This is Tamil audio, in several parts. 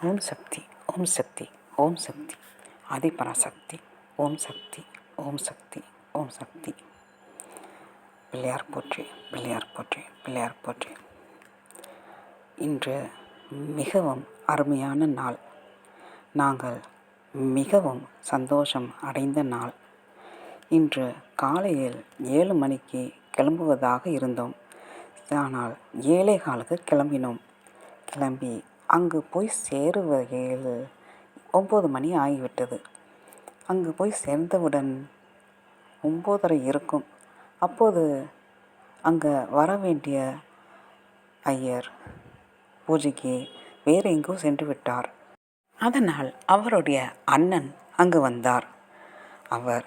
ஓம் சக்தி, ஓம் சக்தி, ஓம் சக்தி, ஆதிபராசக்தி, ஓம் சக்தி, ஓம் சக்தி, ஓம் சக்தி. பிள்ளையார் போற்றி, பிள்ளையார் போற்றி, பிள்ளையார் போற்றி. இன்று மிகவும் அருமையான நாள். நாங்கள் மிகவும் சந்தோஷம் அடைந்த நாள். இன்று காலையில் 7 மணிக்கு கிளம்புவதாக இருந்தோம். ஆனால் 7:15 கிளம்பினோம். கிளம்பி அங்கு போய் சேருவகையில் 9 மணி ஆகிவிட்டது. அங்கு போய் சேர்ந்தவுடன் 9:30 இருக்கும். அப்போது அங்கே வர வேண்டிய ஐயர் பூஜைக்கு வேறு எங்கோ சென்று விட்டார். அதனால் அவருடைய அண்ணன் அங்கு வந்தார். அவர்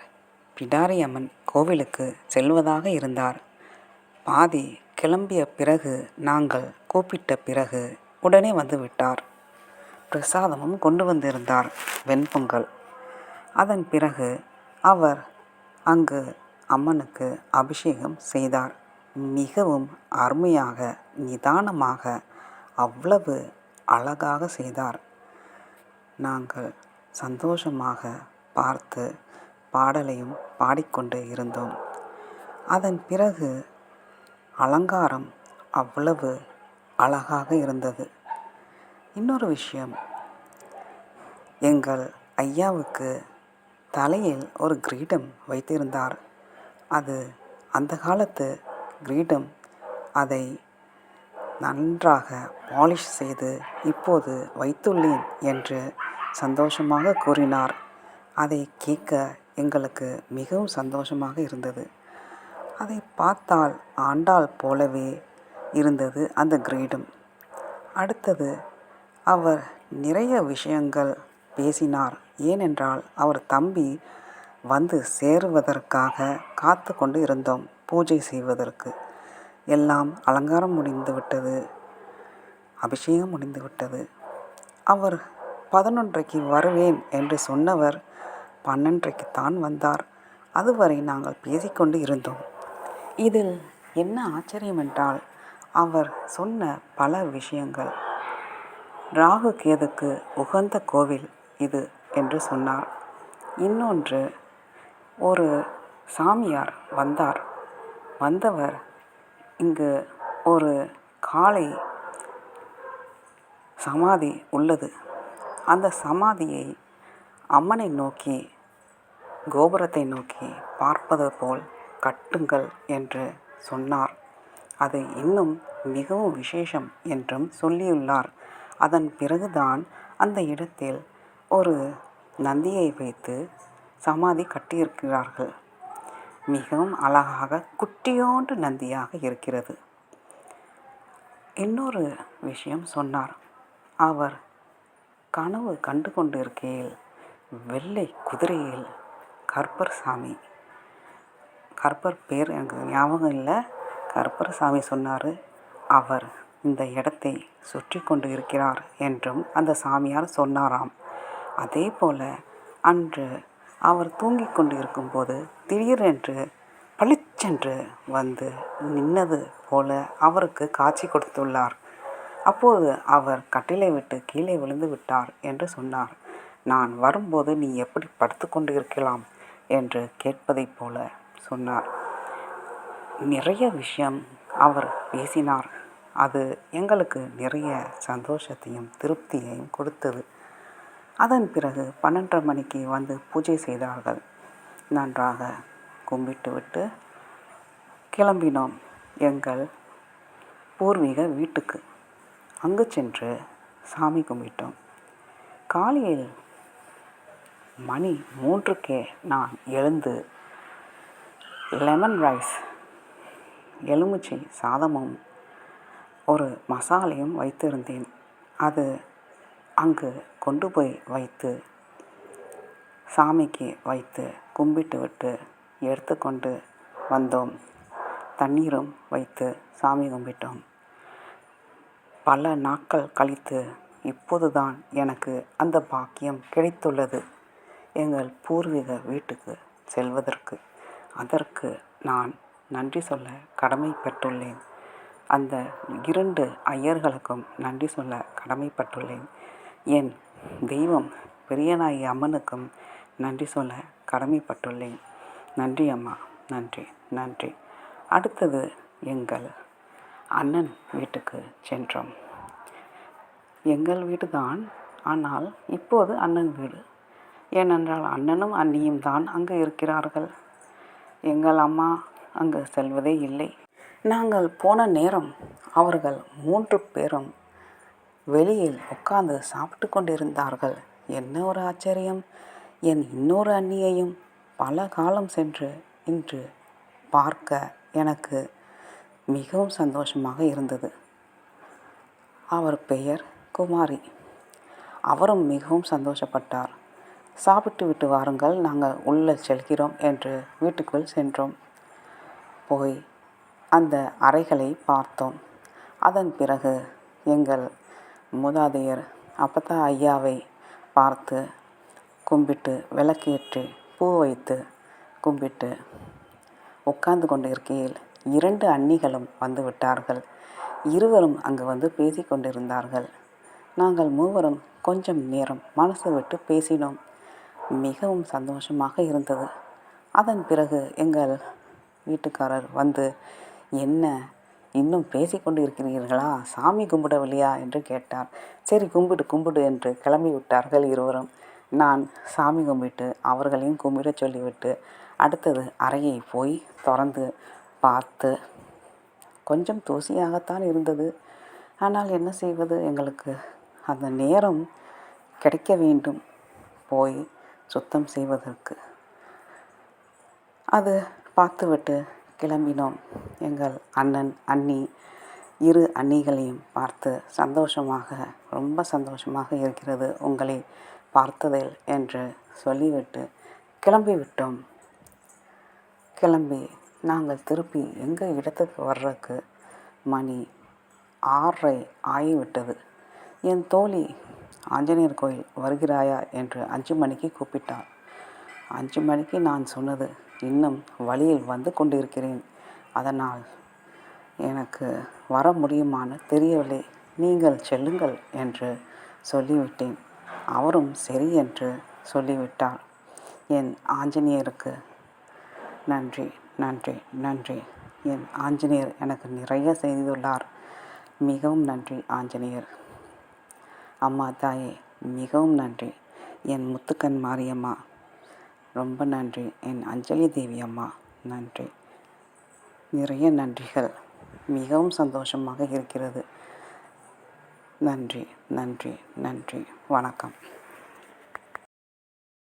பிடாரி அம்மன் கோவிலுக்கு செல்வதாக இருந்தார். பாதி கிளம்பிய பிறகு நாங்கள் கூப்பிட்ட பிறகு உடனே வந்து விட்டார். பிரசாதமும் கொண்டு வந்திருந்தார், வெண்பொங்கல். அதன் பிறகு அவர் அங்கு அம்மனுக்கு அபிஷேகம் செய்தார். மிகவும் அருமையாக, நிதானமாக, அவ்வளவு அழகாக செய்தார். நாங்கள் சந்தோஷமாக பார்த்து பாடலையும் பாடிக்கொண்டு இருந்தோம். அதன் பிறகு அலங்காரம் அவ்வளவு அழகாக இருந்தது. இன்னொரு விஷயம், எங்கள் ஐயாவுக்கு தலையில் ஒரு கிரீடம் வைத்திருந்தார். அது அந்த காலத்து கிரீடம். அதை நன்றாக பாலிஷ் செய்து இப்போது வைத்துள்ளேன் என்று சந்தோஷமாக கூறினார். அதை கேட்க எங்களுக்கு மிகவும் சந்தோஷமாக இருந்தது. அதை பார்த்தால் ஆண்டாள் போலவே இருந்தது அந்த கிரீடம். அடுத்தது, அவர் நிறைய விஷயங்கள் பேசினார். ஏனென்றால் அவர் தம்பி வந்து சேருவதற்காக காத்து கொண்டு இருந்தோம். பூஜை செய்வதற்கு எல்லாம் அலங்காரம் முடிந்துவிட்டது, அபிஷேகம் முடிந்துவிட்டது. அவர் 11:30 வருவேன் என்று சொன்னவர் 12:30 தான் வந்தார். அதுவரை நாங்கள் பேசிக்கொண்டு இருந்தோம். இதில் என்ன ஆச்சரியம் என்றால், அவர் சொன்ன பல விஷயங்கள். ராகு கேதுக்கு உகந்த கோவில் இது என்று சொன்னார். இன்னொன்று, ஒரு சாமியார் வந்தார். வந்தவர் இங்கு ஒரு காளை சமாதி உள்ளது. அந்த சமாதியை அம்மனை நோக்கி, கோபுரத்தை நோக்கி பார்ப்பது போல் கட்டுங்கள் என்று சொன்னார். அது இன்னும் மிகவும் விசேஷம் என்றும் சொல்லியுள்ளார். அதன் பிறகுதான் அந்த இடத்தில் ஒரு நந்தியை வைத்து சமாதி கட்டியிருக்கிறார்கள். மிகவும் அழகாக குட்டியோண்டு நந்தியாக இருக்கிறது. இன்னொரு விஷயம் சொன்னார். அவர் கனவு கண்டு கொண்டிருக்கையில் வெள்ளை குதிரையில் கருப்பர் சாமி, கருப்பர் பேர் எனக்கு ஞாபகம் இல்லை, கருப்பர் சாமி சொன்னார். அவர் இந்த இடத்தை சுற்றி கொண்டு இருக்கிறார் என்றும் அந்த சாமியார் சொன்னாராம். அதே போல் அன்று அவர் தூங்கிக் கொண்டு இருக்கும்போது திடீரென்று பளிச்சென்று வந்து நின்னது போல அவருக்கு காட்சி கொடுத்துள்ளார். அப்போது அவர் கட்டிலை விட்டு கீழே விழுந்து விட்டார் என்று சொன்னார். நான் வரும்போது நீ எப்படி படுத்து கொண்டு இருக்கலாம் என்று கேட்பதைப் போல சொன்னார். நிறைய விஷயம் அவர் பேசினார். அது எங்களுக்கு நிறைய சந்தோஷத்தையும் திருப்தியையும் கொடுத்தது. அதன் பிறகு 12:30 மணிக்கு வந்து பூஜை செய்தார்கள். நன்றாக கும்பிட்டு விட்டு கிளம்பினோம் எங்கள் பூர்வீக வீட்டுக்கு. அங்கு சென்று சாமி கும்பிட்டோம். காலையில் மணி 3க்கே நான் எழுந்து லெமன் ரைஸ், எலுமிச்சை சாதமும் ஒரு மசாலையும் வைத்திருந்தேன். அது அங்கு கொண்டு போய் வைத்து சாமிக்கு வைத்து கும்பிட்டு விட்டு எடுத்துக்கொண்டு வந்தோம். தண்ணீரும் வைத்து சாமி கும்பிட்டோம். பல நாட்கள் கழித்து இப்போதுதான் எனக்கு அந்த பாக்கியம் கிடைத்துள்ளது, எங்கள் பூர்வீக வீட்டுக்கு செல்வதற்கு. அதற்கு நான் நன்றி சொல்ல கடமைப்பட்டுள்ளேன். அந்த 2 ஐயர்களுக்கும் நன்றி சொல்ல கடமைப்பட்டுள்ளேன். என் தெய்வம் பெரியநாயகி அம்மனுக்கும் நன்றி சொல்ல கடமைப்பட்டுள்ளேன். நன்றி அம்மா, நன்றி நன்றி. அடுத்தது எங்கள் அண்ணன் வீட்டுக்கு சென்றோம். எங்கள் வீடு தான், ஆனால் இப்போது அண்ணன் வீடு. ஏனென்றால் அண்ணனும் அண்ணியும் தான் அங்கு இருக்கிறார்கள். எங்கள் அம்மா அங்கு செல்வதே இல்லை. நாங்கள் போன நேரம் அவர்கள் 3 பேரும் வெளியில் உட்கார்ந்து சாப்பிட்டு கொண்டிருந்தார்கள். என்ன ஒரு ஆச்சரியம்! என் இன்னொரு அண்ணியையும் பல காலம் சென்று இன்று பார்க்க எனக்கு மிகவும் சந்தோஷமாக இருந்தது. அவர் பெயர் குமாரி. அவரும் மிகவும் சந்தோஷப்பட்டார். சாப்பிட்டு விட்டு வாருங்கள், நாங்கள் உள்ளே செல்கிறோம் என்று வீட்டுக்குள் சென்றோம். போய் அந்த அறைகளை பார்த்தோம். அதன் பிறகு எங்கள் மூதாதையர் அப்பத்தா ஐயாவை பார்த்து கும்பிட்டு விளக்கேற்றி பூ வைத்து கும்பிட்டு உட்கார்ந்து கொண்டு இருக்கையில் 2 அண்ணிகளும் வந்து விட்டார்கள். இருவரும் அங்கு வந்து பேசி கொண்டிருந்தார்கள். நாங்கள் மூவரும் கொஞ்சம் நேரம் மனசு விட்டு பேசினோம். மிகவும் சந்தோஷமாக இருந்தது. அதன் பிறகு எங்கள் வீட்டுக்காரர் வந்து, என்ன இன்னும் பேசி கொண்டு இருக்கிறீர்களா, சாமி கும்பிடவில்லையா என்று கேட்டார். சரி கும்பிடு கும்பிடு என்று கிளம்பி விட்டார்கள் இருவரும். நான் சாமி கும்பிட்டு அவர்களையும் கும்பிட சொல்லிவிட்டு அடுத்தது அறையை போய் திறந்து பார்த்து கொஞ்சம் தூசியாகத்தான் இருந்தது. ஆனால் என்ன செய்வது, எங்களுக்கு அந்த நேரம் கிடைக்க வேண்டும் போய் சுத்தம் செய்வதற்கு. அது பார்த்துவிட்டு கிளம்பினோம். எங்கள் அண்ணன் அண்ணி 2 அண்ணிகளையும் பார்த்து சந்தோஷமாக, ரொம்ப சந்தோஷமாக இருக்கிறது உங்களை பார்த்ததில் என்று சொல்லிவிட்டு கிளம்பிவிட்டோம். கிளம்பி நாங்கள் திருப்பி எங்கள் இடத்துக்கு வர்றதுக்கு மணி 6:30 ஆகிவிட்டது. என் தோழி ஆஞ்சநேயர் கோயில் வருகிறாயா என்று 5 மணிக்கு கூப்பிட்டாள். 5 மணிக்கு நான் சொன்னது, இன்னும் வழியில் வந்து கொண்டிருக்கிறேன், அதனால் எனக்கு வர முடியுமான்னு தெரியவில்லை, நீங்கள் செல்லுங்கள் என்று சொல்லிவிட்டேன். அவரும் சரி என்று சொல்லிவிட்டார். என் ஆஞ்சநேயருக்கு நன்றி நன்றி நன்றி. என் ஆஞ்சநேயர் எனக்கு நிறைய செய்துள்ளார். மிகவும் நன்றி ஆஞ்சநேயர். அம்மா தாயே மிகவும் நன்றி. என் முத்துக்கண் மாரியம்மா ரொம்ப நன்றி. என் அஞ்சலி தேவி அம்மா நன்றி. நிறைய நன்றிகள். மிகவும் சந்தோஷமாக இருக்கிறது. நன்றி நன்றி நன்றி. வணக்கம்.